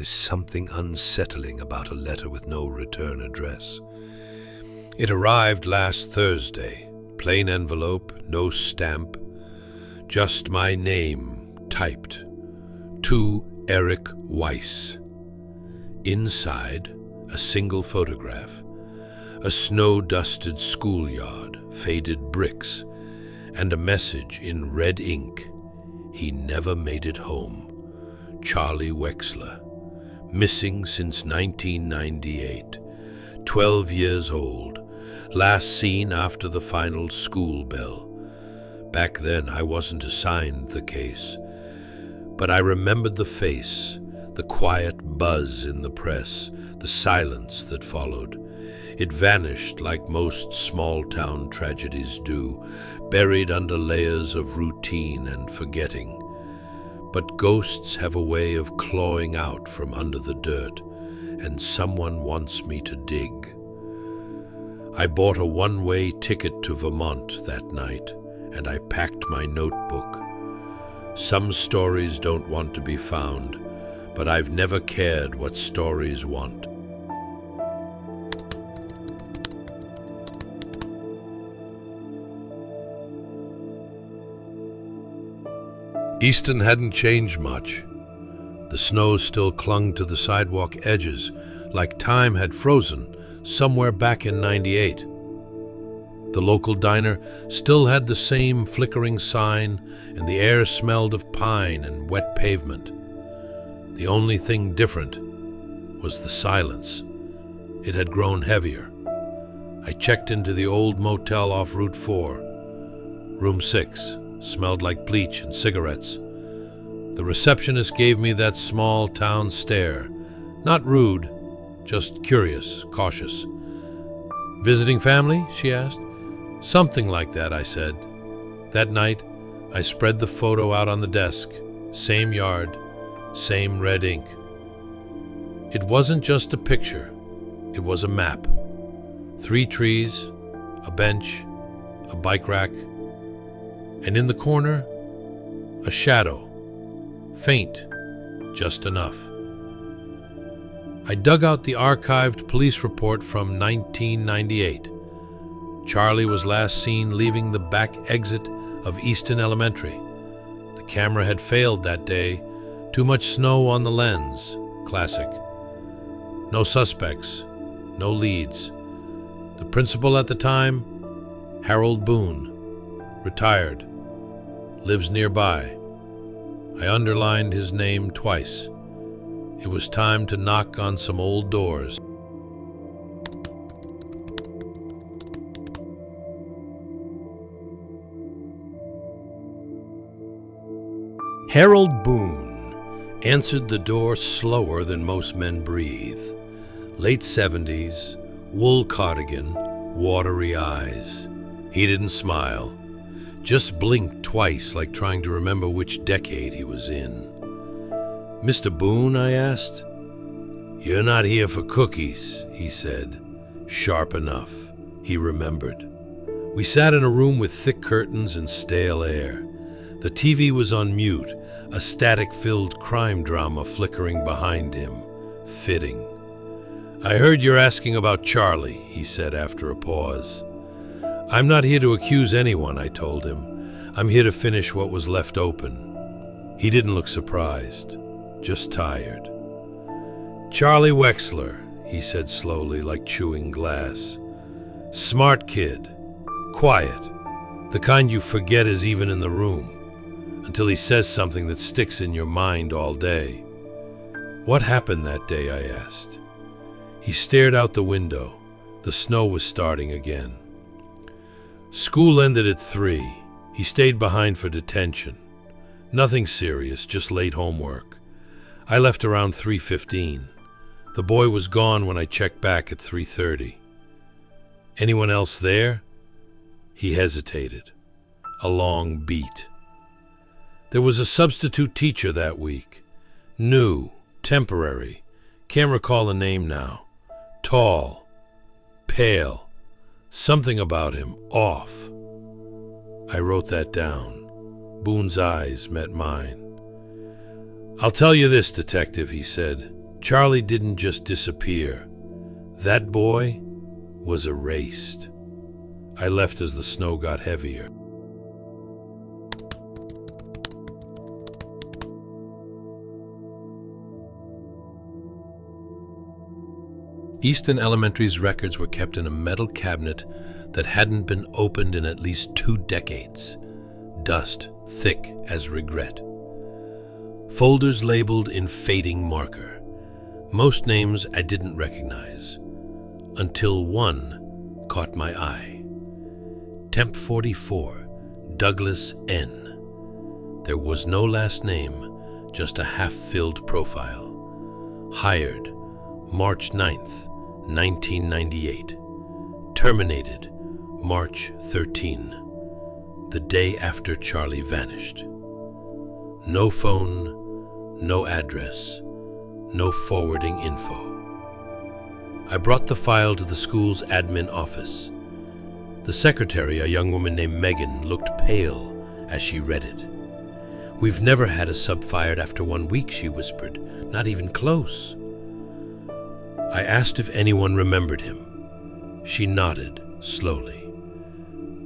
There's something unsettling about a letter with no return address. It arrived last Thursday. Plain envelope, no stamp. Just my name, typed. To Eric Weiss. Inside, a single photograph. A snow-dusted schoolyard, faded bricks, and a message in red ink. He never made it home. Charlie Wexler. Missing since 1998. 12 years old. Last seen after the final school bell. Back then, I wasn't assigned the case. But I remembered the face, the quiet buzz in the press, the silence that followed. It vanished like most small-town tragedies do, buried under layers of routine and forgetting. But ghosts have a way of clawing out from under the dirt, and someone wants me to dig. I bought a one-way ticket to Vermont that night, and I packed my notebook. Some stories don't want to be found, but I've never cared what stories want. Easton hadn't changed much. The snow still clung to the sidewalk edges, like time had frozen somewhere back in '98. The local diner still had the same flickering sign, and the air smelled of pine and wet pavement. The only thing different was the silence. It had grown heavier. I checked into the old motel off Route 4. Room 6 smelled like bleach and cigarettes. The receptionist gave me that small town stare. Not rude, just curious, cautious. "Visiting family?" she asked. "Something like that," I said. That night, I spread the photo out on the desk. Same yard, same red ink. It wasn't just a picture. It was a map. 3 trees, a bench, a bike rack, and in the corner, a shadow. Faint, just enough. I dug out the archived police report from 1998. Charlie was last seen leaving the back exit of Easton Elementary. The camera had failed that day. Too much snow on the lens. Classic. No suspects. No leads. The principal at the time, Harold Boone. Retired. Lives nearby. I underlined his name twice. It was time to knock on some old doors. Harold Boone answered the door slower than most men breathe. Late 70s, wool cardigan, watery eyes. He didn't smile, just blinked twice like trying to remember which decade he was in. "Mr. Boone?" I asked. "You're not here for cookies," he said. Sharp enough. He remembered. We sat in a room with thick curtains and stale air. The TV was on mute, a static-filled crime drama flickering behind him. Fitting. "I heard you're asking about Charlie," he said after a pause. "I'm not here to accuse anyone," I told him. "I'm here to finish what was left open." He didn't look surprised, just tired. "Charlie Wexler," he said slowly, like chewing glass. "Smart kid. Quiet. The kind you forget is even in the room, until he says something that sticks in your mind all day." "What happened that day?" I asked. He stared out the window. The snow was starting again. "School ended at 3. He stayed behind for detention. Nothing serious, just late homework. I left around 3:15. The boy was gone when I checked back at 3:30. "Anyone else there?" He hesitated. A long beat. "There was a substitute teacher that week. New, temporary. Can't recall the name now. Tall, pale. Something about him, off." I wrote that down. Boone's eyes met mine. "I'll tell you this, detective," he said. Charlie didn't just disappear. That boy was erased. I left as the snow got heavier. Easton Elementary's records were kept in a metal cabinet that hadn't been opened in at least 2 decades. Dust thick as regret. Folders labeled in fading marker. Most names I didn't recognize, until one caught my eye. Temp 44, Douglas N. There was no last name, just a half-filled profile. Hired March 9th, 1998. Terminated March 13, the day after Charlie vanished. No phone, no address, no forwarding info. I brought the file to the school's admin office. The secretary, a young woman named Megan, looked pale as she read it. "We've never had a sub fired after 1 week," she whispered. "Not even close." I asked if anyone remembered him. She nodded slowly.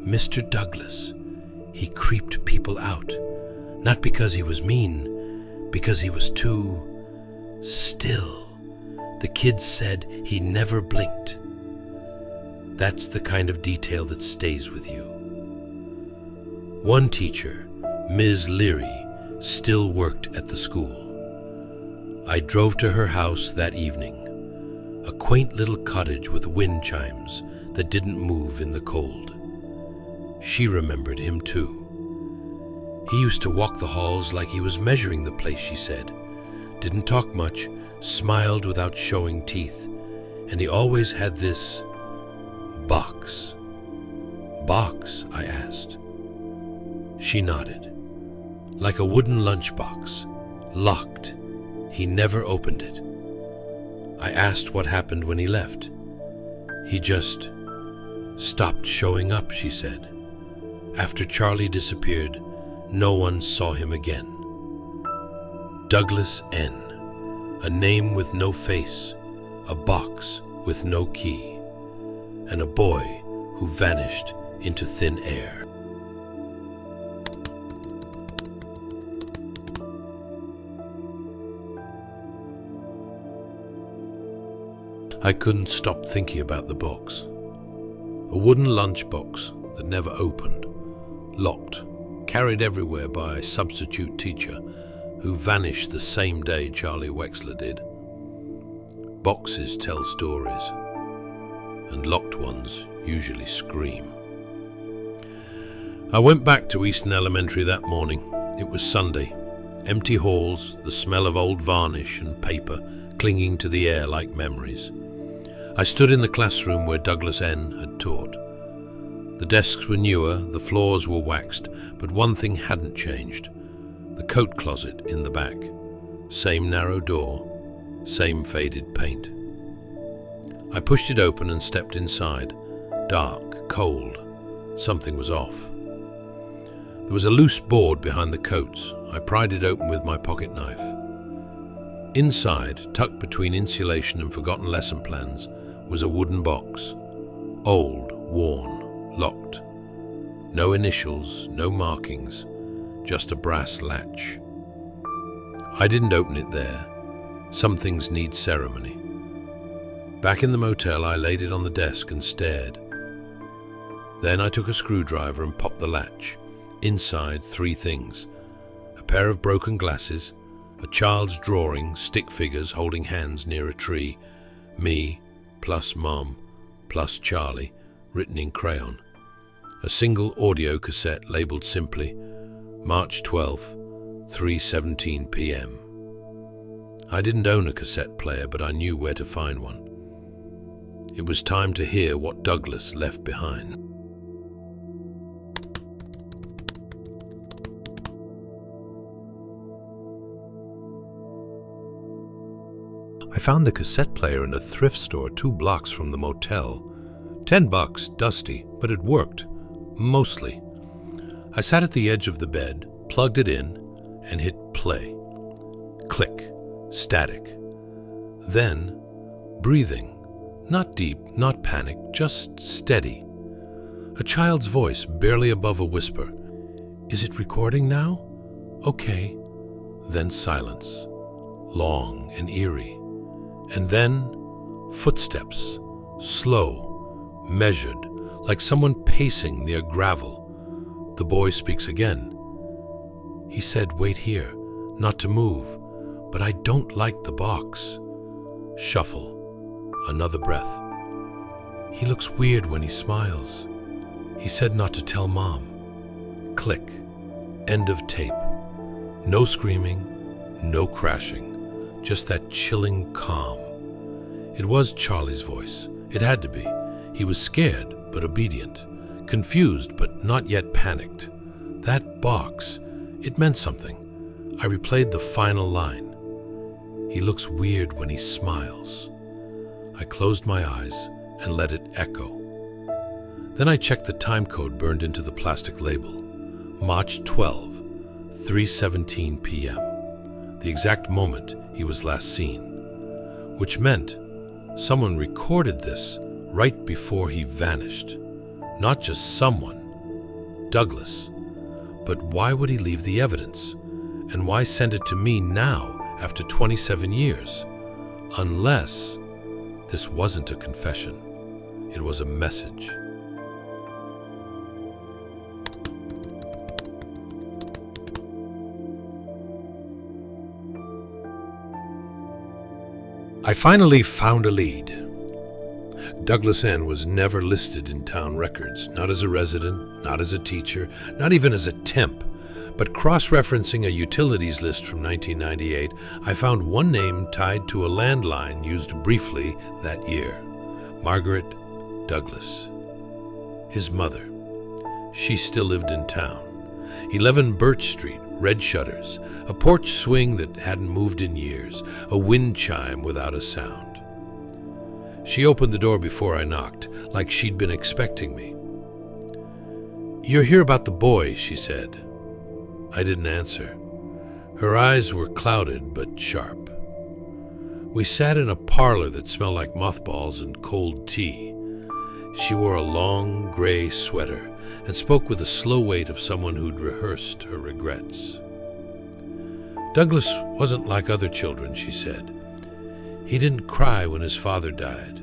"Mr. Douglas. He creeped people out. Not because he was mean, because he was too still. The kids said he never blinked." That's the kind of detail that stays with you. One teacher, Ms. Leary, still worked at the school. I drove to her house that evening. A quaint little cottage with wind chimes that didn't move in the cold. She remembered him too. He used to walk the halls like he was measuring the place, she said. Didn't talk much, smiled without showing teeth, and he always had this box. "Box?" I asked. She nodded. "Like a wooden lunchbox, locked. He never opened it." I asked what happened when he left. "He just stopped showing up," she said. "After Charlie disappeared, no one saw him again." Douglas N. A name with no face, a box with no key, and a boy who vanished into thin air. I couldn't stop thinking about the box. A wooden lunchbox that never opened, locked, carried everywhere by a substitute teacher who vanished the same day Charlie Wexler did. Boxes tell stories, and locked ones usually scream. I went back to Easton Elementary that morning. It was Sunday. Empty halls, the smell of old varnish and paper clinging to the air like memories. I stood in the classroom where Douglas N. had taught. The desks were newer, the floors were waxed, but one thing hadn't changed. The coat closet in the back. Same narrow door, same faded paint. I pushed it open and stepped inside. Dark, cold. Something was off. There was a loose board behind the coats. I pried it open with my pocket knife. Inside, tucked between insulation and forgotten lesson plans, was a wooden box. Old, worn, locked. No initials, no markings, just a brass latch. I didn't open it there. Some things need ceremony. Back in the motel, I laid it on the desk and stared. Then I took a screwdriver and popped the latch. Inside, 3 things. A pair of broken glasses, a child's drawing, stick figures holding hands near a tree, me, plus Mom, plus Charlie, written in crayon. A single audio cassette labeled simply, March 12th, 3:17 p.m. I didn't own a cassette player, but I knew where to find one. It was time to hear what Douglas left behind. I found the cassette player in a thrift store 2 blocks from the motel. $10, dusty, but it worked. Mostly. I sat at the edge of the bed, plugged it in, and hit play. Click. Static. Then, breathing. Not deep, not panic, just steady. A child's voice, barely above a whisper. "Is it recording now? Okay." Then silence, long and eerie. And then footsteps, slow, measured, like someone pacing near gravel. The boy speaks again. He said, "Wait here, not to move, but I don't like the box." Shuffle, another breath. "He looks weird when he smiles. He said not to tell Mom." Click, end of tape. No screaming, no crashing, just that chilling calm. It was Charlie's voice. It had to be. He was scared, but obedient. Confused, but not yet panicked. That box, it meant something. I replayed the final line. "He looks weird when he smiles." I closed my eyes and let it echo. Then I checked the time code burned into the plastic label. March 12, 3:17 p.m. The exact moment he was last seen. Which meant someone recorded this right before he vanished. Not just someone, Douglas. But why would he leave the evidence? And why send it to me now, after 27 years? Unless this wasn't a confession. It was a message. I finally found a lead. Douglas N. was never listed in town records, not as a resident, not as a teacher, not even as a temp. But cross-referencing a utilities list from 1998, I found one name tied to a landline used briefly that year. Margaret Douglas. His mother. She still lived in town. 11 Birch Street, red shutters, a porch swing that hadn't moved in years, a wind chime without a sound. She opened the door before I knocked, like she'd been expecting me. "You're here about the boy," she said. I didn't answer. Her eyes were clouded but sharp. We sat in a parlor that smelled like mothballs and cold tea. She wore a long gray sweater and spoke with the slow weight of someone who'd rehearsed her regrets. "Douglas wasn't like other children," she said. "He didn't cry when his father died.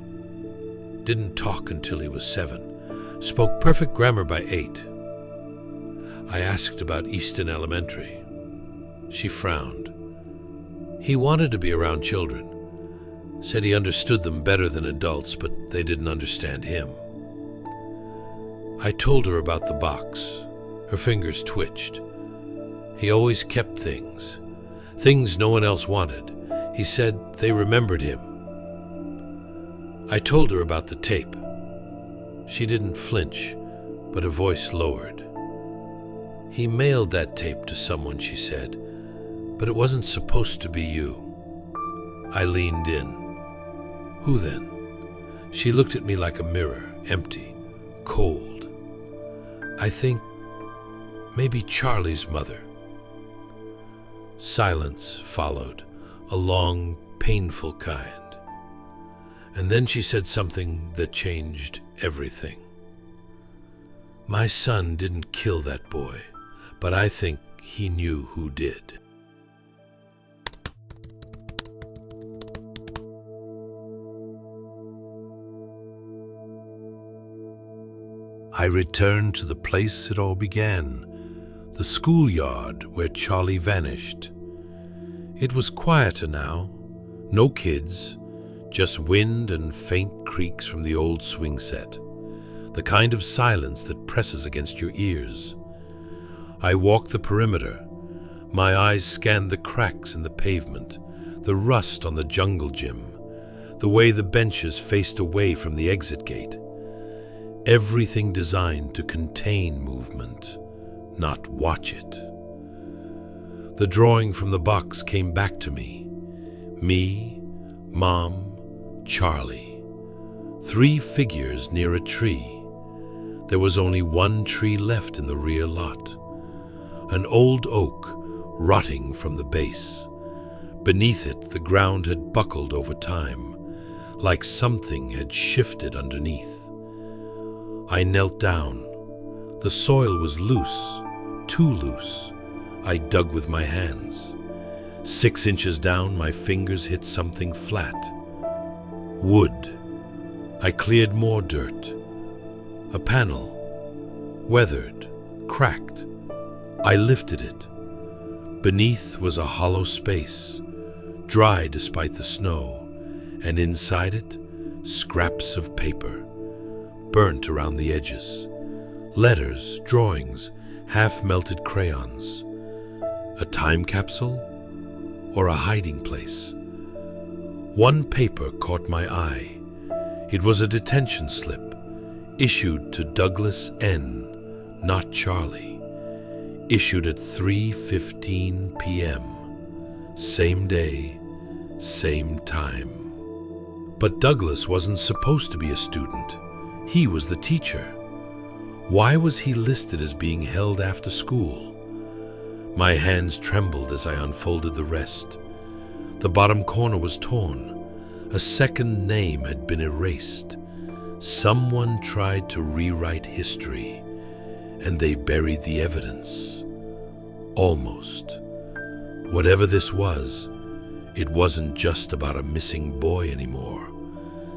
Didn't talk until he was 7. Spoke perfect grammar by 8. I asked about Easton Elementary. She frowned. He wanted to be around children. Said he understood them better than adults, but they didn't understand him." I told her about the box. Her fingers twitched. "He always kept things no one else wanted. He said they remembered him." I told her about the tape. She didn't flinch, but her voice lowered. "He mailed that tape to someone," she said, "but it wasn't supposed to be you." I leaned in. "Who then?" She looked at me like a mirror, empty, cold. "I think maybe Charlie's mother." Silence followed, a long, painful kind. And then she said something that changed everything. "My son didn't kill that boy, but I think he knew who did." I returned to the place it all began, the schoolyard where Charlie vanished. It was quieter now, no kids, just wind and faint creaks from the old swing set, the kind of silence that presses against your ears. I walked the perimeter. My eyes scanned the cracks in the pavement, the rust on the jungle gym, the way the benches faced away from the exit gate. Everything designed to contain movement, not watch it. The drawing from the box came back to me. Me, Mom, Charlie. 3 figures near a tree. There was only one tree left in the rear lot. An old oak, rotting from the base. Beneath it, the ground had buckled over time, like something had shifted underneath. I knelt down. The soil was loose, too loose. I dug with my hands. 6 inches down, my fingers hit something flat. Wood. I cleared more dirt. A panel. Weathered. Cracked. I lifted it. Beneath was a hollow space, dry despite the snow, and inside it, scraps of paper, burnt around the edges. Letters, drawings, half-melted crayons. A time capsule or a hiding place? One paper caught my eye. It was a detention slip, issued to Douglas N., not Charlie. Issued at 3:15 p.m. Same day, same time. But Douglas wasn't supposed to be a student. He was the teacher. Why was he listed as being held after school? My hands trembled as I unfolded the rest. The bottom corner was torn. A second name had been erased. Someone tried to rewrite history, and they buried the evidence. Almost. Whatever this was, it wasn't just about a missing boy anymore.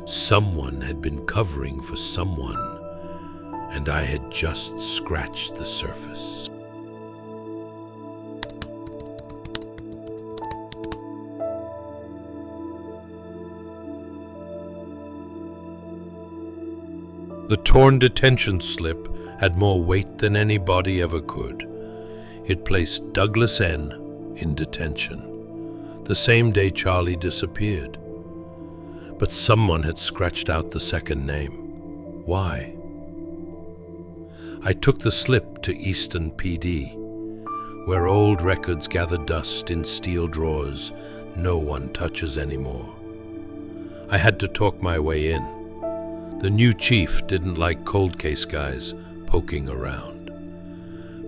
Someone had been covering for someone, and I had just scratched the surface. The torn detention slip had more weight than any body ever could. It placed Douglas N. in detention, the same day Charlie disappeared. But someone had scratched out the second name. Why? I took the slip to Easton PD, where old records gather dust in steel drawers no one touches anymore. I had to talk my way in. The new chief didn't like cold case guys poking around.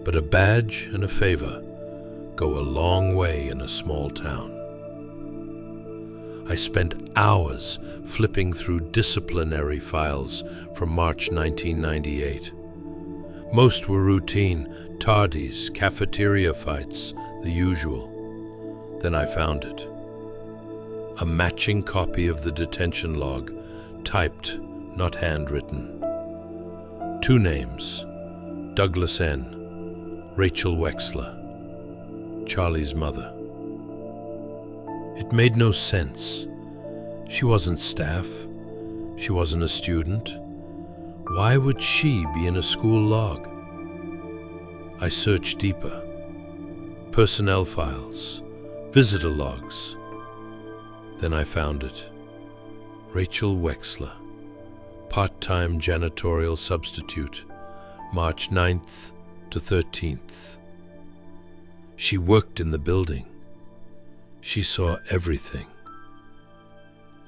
But a badge and a favor go a long way in a small town. I spent hours flipping through disciplinary files from March 1998. Most were routine, tardies, cafeteria fights, the usual. Then I found it. A matching copy of the detention log, typed, not handwritten. 2 names, Douglas N., Rachel Wexler, Charlie's mother. It made no sense. She wasn't staff. She wasn't a student. Why would she be in a school log? I searched deeper. Personnel files, visitor logs. Then I found it. Rachel Wexler, part-time janitorial substitute, March 9th to 13th. She worked in the building. She saw everything.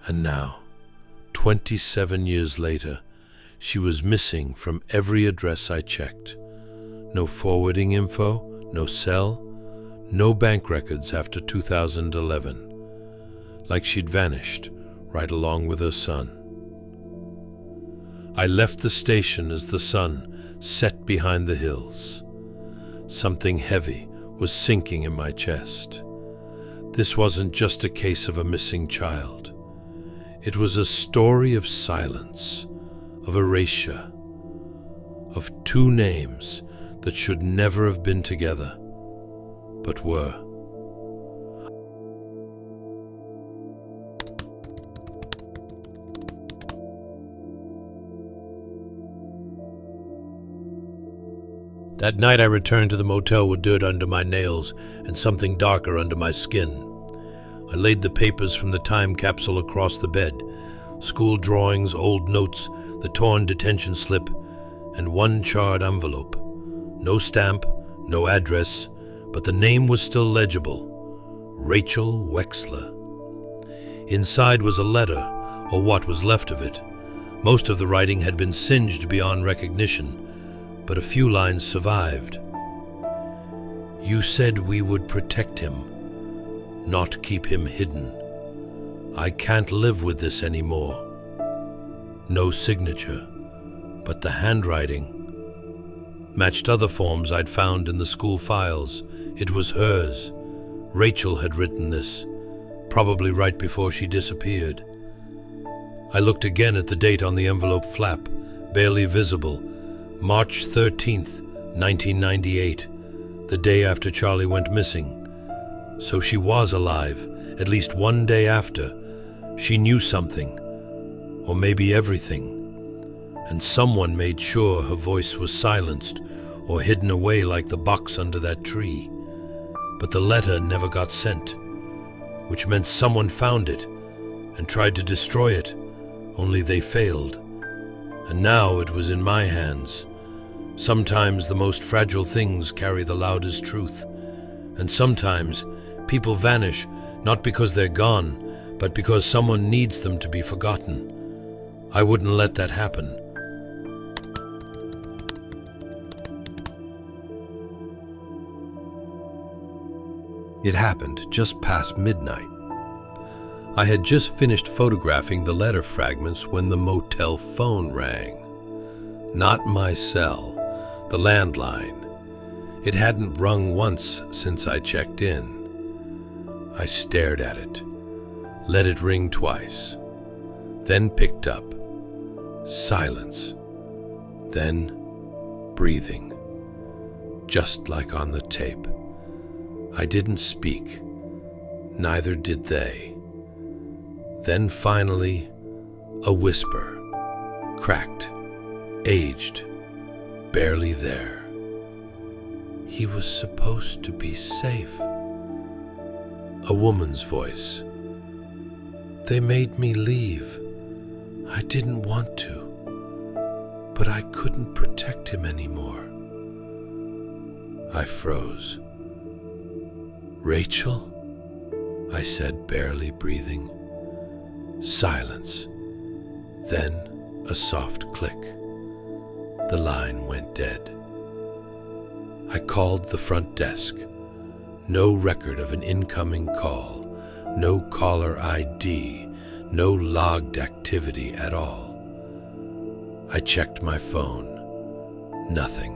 And now, 27 years later, she was missing from every address I checked. No forwarding info, no cell, no bank records after 2011. Like she'd vanished right along with her son. I left the station as the sun set behind the hills. Something heavy was sinking in my chest. This wasn't just a case of a missing child. It was a story of silence, of erasure, of 2 names that should never have been together, but were. That night I returned to the motel with dirt under my nails and something darker under my skin. I laid the papers from the time capsule across the bed, school drawings, old notes, the torn detention slip, and 1 charred envelope. No stamp, no address, but the name was still legible. Rachel Wexler. Inside was a letter, or what was left of it. Most of the writing had been singed beyond recognition, but a few lines survived. You said we would protect him. not keep him hidden. I can't live with this anymore. No signature, but the handwriting matched other forms I'd found in the school files. It was hers. Rachel had written this, probably right before she disappeared. I looked again at the date on the envelope flap, barely visible, March 13th, 1998, the day after Charlie went missing. So she was alive, at least one day after. She knew something, or maybe everything, and someone made sure her voice was silenced or hidden away like the box under that tree. But the letter never got sent, which meant someone found it and tried to destroy it, only they failed. And now it was in my hands. Sometimes the most fragile things carry the loudest truth, and sometimes people vanish not because they're gone, but because someone needs them to be forgotten. I wouldn't let that happen. It happened just past midnight. I had just finished photographing the letter fragments when the motel phone rang. Not my cell, the landline. It hadn't rung once since I checked in. I stared at it, let it ring twice, then picked up. Silence, then breathing, just like on the tape. I didn't speak, neither did they. Then finally, a whisper, cracked, aged, barely there. He was supposed to be safe. A woman's voice. They made me leave. I didn't want to, but I couldn't protect him anymore. I froze. Rachel? I said, barely breathing. Silence. Then a soft click. The line went dead. I called the front desk. No record of an incoming call, no caller ID, no logged activity at all. I checked my phone. Nothing.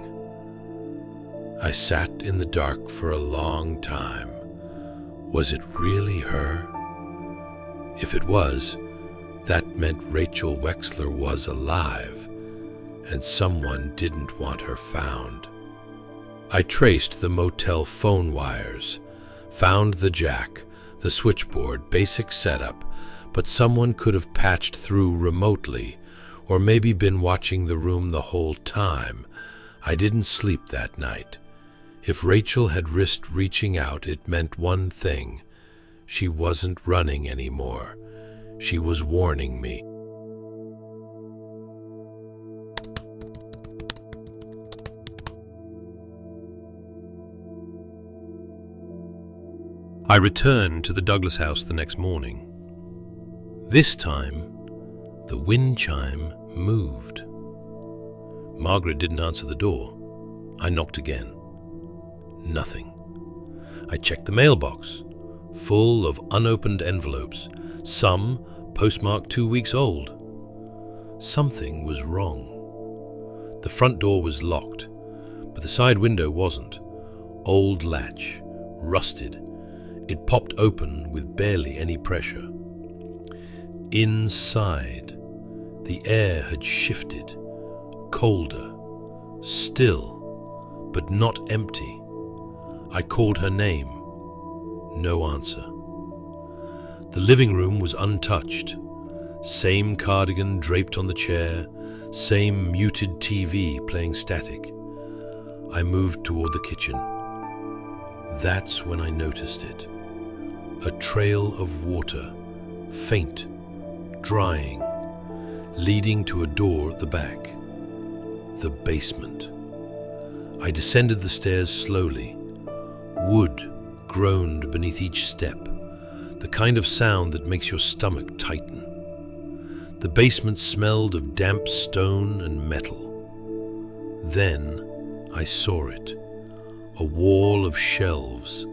I sat in the dark for a long time. Was it really her? If it was, that meant Rachel Wexler was alive, and someone didn't want her found. I traced the motel phone wires, found the jack, the switchboard, basic setup, but someone could have patched through remotely, or maybe been watching the room the whole time. I didn't sleep that night. If Rachel had risked reaching out, it meant one thing. She wasn't running anymore. She was warning me. I returned to the Douglas house the next morning. This time, the wind chime moved. Margaret didn't answer the door. I knocked again. Nothing. I checked the mailbox, full of unopened envelopes, some postmarked 2 weeks old. Something was wrong. The front door was locked, but the side window wasn't. Old latch, rusted. It popped open with barely any pressure. Inside, the air had shifted, colder, still, but not empty. I called her name. No answer. The living room was untouched. Same cardigan draped on the chair, same muted TV playing static. I moved toward the kitchen. That's when I noticed it. A trail of water, faint, drying, leading to a door at the back. The basement. I descended the stairs slowly. Wood groaned beneath each step, the kind of sound that makes your stomach tighten. The basement smelled of damp stone and metal. Then I saw it, a wall of shelves,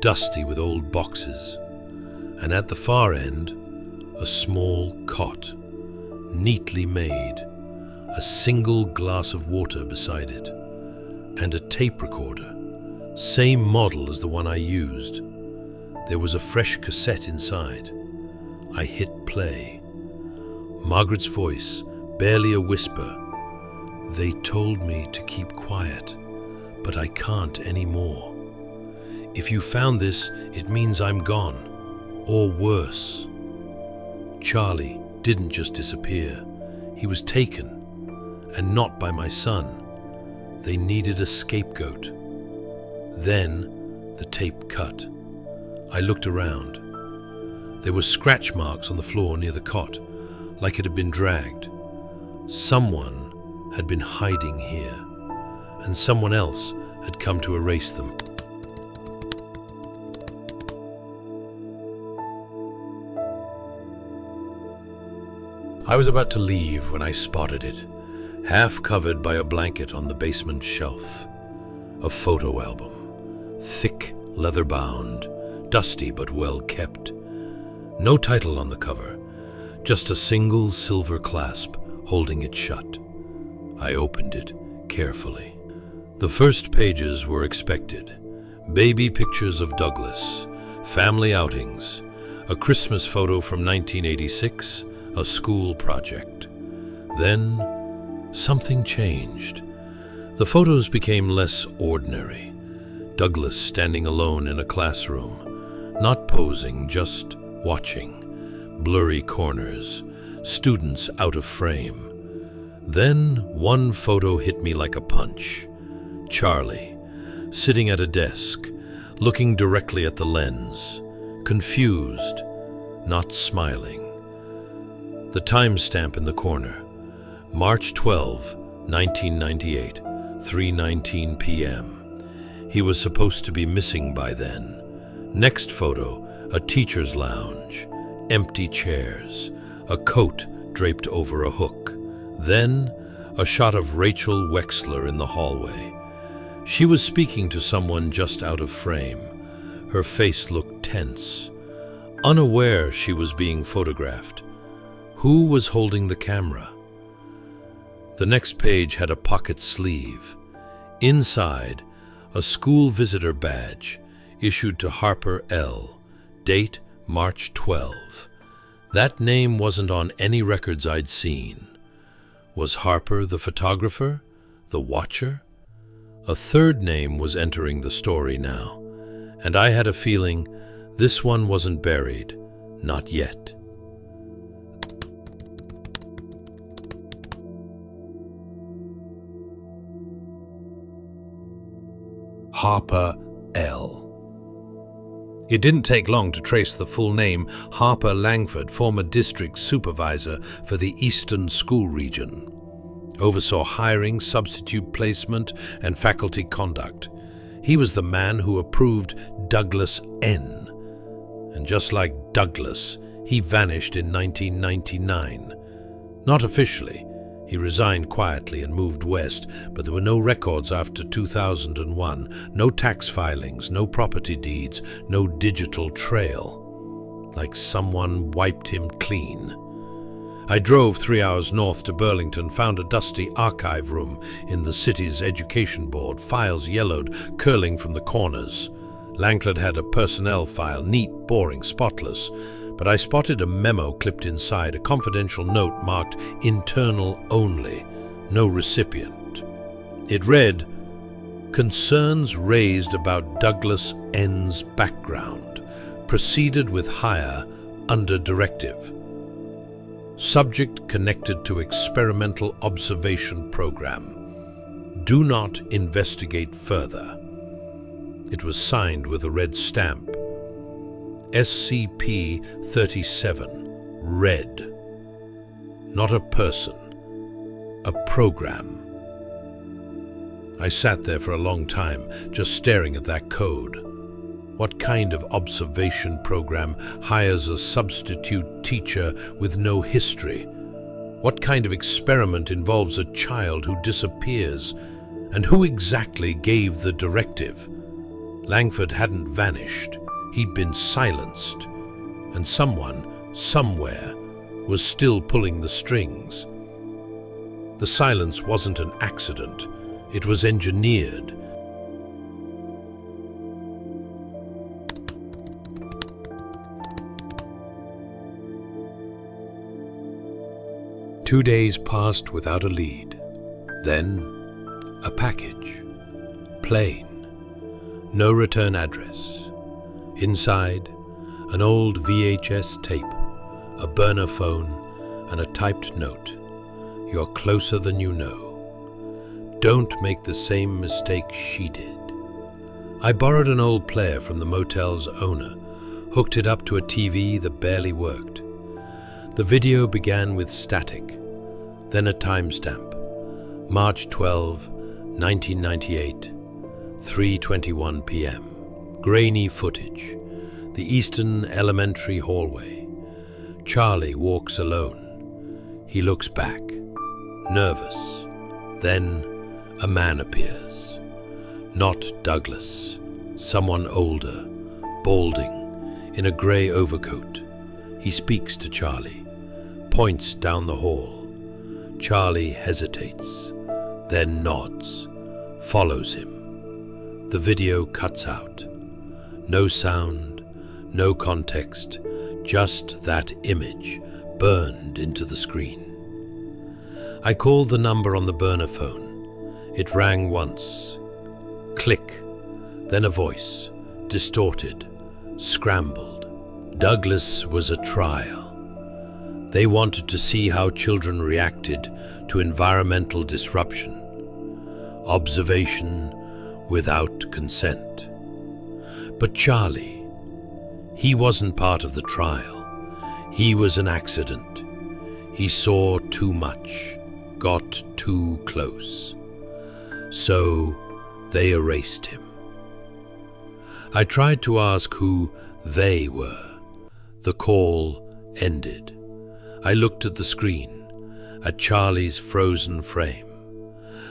dusty with old boxes. and at the far end, a small cot, neatly made, a single glass of water beside it, and a tape recorder, same model as the one I used. There was a fresh cassette inside. I hit play. Margaret's voice, barely a whisper. "They told me to keep quiet, but I can't anymore. If you found this, it means I'm gone, or worse." Charlie didn't just disappear. He was taken, and not by my son. They needed a scapegoat. Then the tape cut. I looked around. There were scratch marks on the floor near the cot, like it had been dragged. Someone had been hiding here, and someone else had come to erase them. I was about to leave when I spotted it, half covered by a blanket on the basement shelf. A photo album, thick, leather-bound, dusty but well kept. No title on the cover, just a single silver clasp holding it shut. I opened it carefully. The first pages were expected. Baby pictures of Douglas, family outings, a Christmas photo from 1986, a school project. Then something changed. The photos became less ordinary. Douglas standing alone in a classroom, not posing, just watching. Blurry corners, students out of frame. Then one photo hit me like a punch. Charlie, sitting at a desk, looking directly at the lens, confused, not smiling. The timestamp in the corner, March 12, 1998, 3:19 p.m. He was supposed to be missing by then. Next photo, a teacher's lounge, empty chairs, a coat draped over a hook. Then, a shot of Rachel Wexler in the hallway. She was speaking to someone just out of frame. Her face looked tense, unaware she was being photographed. Who was holding the camera? The next page had a pocket sleeve. Inside, a school visitor badge issued to Harper L. Date March 12. That name wasn't on any records I'd seen. Was Harper the photographer? The watcher? A third name was entering the story now, and I had a feeling this one wasn't buried, not yet. Harper L. It didn't take long to trace the full name. Harper Langford, former district supervisor for the Eastern School Region. Oversaw hiring, substitute placement, and faculty conduct. He was the man who approved Douglas N. And just like Douglas, he vanished in 1999. Not officially. He resigned quietly and moved west, but there were no records after 2001, no tax filings, no property deeds, no digital trail. Like someone wiped him clean. I drove 3 hours north to Burlington, found a dusty archive room in the city's education board, files yellowed, curling from the corners. Langford had a personnel file, neat, boring, spotless. But I spotted a memo clipped inside, a confidential note marked internal only, no recipient. It read, "Concerns raised about Douglas N's background, proceeded with hire under directive. Subject connected to experimental observation program. Do not investigate further." It was signed with a red stamp. SCP-37, red. Not a person, a program. I sat there for a long time, just staring at that code. What kind of observation program hires a substitute teacher with no history? What kind of experiment involves a child who disappears? And who exactly gave the directive? Langford hadn't vanished. He'd been silenced. and someone, somewhere, was still pulling the strings. The silence wasn't an accident, it was engineered. Two days passed without a lead. Then, a package. Plain. No return address. Inside, an old VHS tape, a burner phone, and a typed note. You're closer than you know. Don't make the same mistake she did. I borrowed an old player from the motel's owner, hooked it up to a TV that barely worked. The video began with static, then a timestamp. March 12, 1998, 3:21 p.m. Grainy footage. The Eastern Elementary hallway. Charlie walks alone. He looks back, nervous. Then a man appears. Not Douglas, someone older, balding, in a grey overcoat. He speaks to Charlie, points down the hall. Charlie hesitates, then nods, follows him. The video cuts out. No sound, no context, just that image burned into the screen. I called the number on the burner phone. It rang once. Click, then a voice, distorted, scrambled. Douglas was a trial. They wanted to see how children reacted to environmental disruption. Observation without consent. But Charlie, he wasn't part of the trial. He was an accident. He saw too much, got too close. So they erased him. I tried to ask who they were. The call ended. I looked at the screen, at Charlie's frozen frame.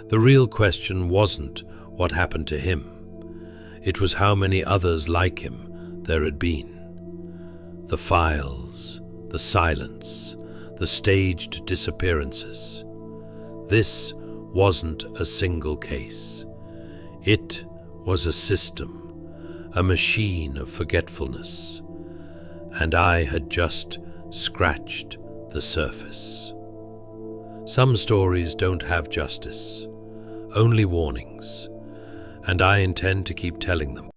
The real question wasn't what happened to him. It was how many others like him there had been. The files, the silence, the staged disappearances. This wasn't a single case. It was a system, a machine of forgetfulness. And I had just scratched the surface. Some stories don't have justice, only warnings, and I intend to keep telling them.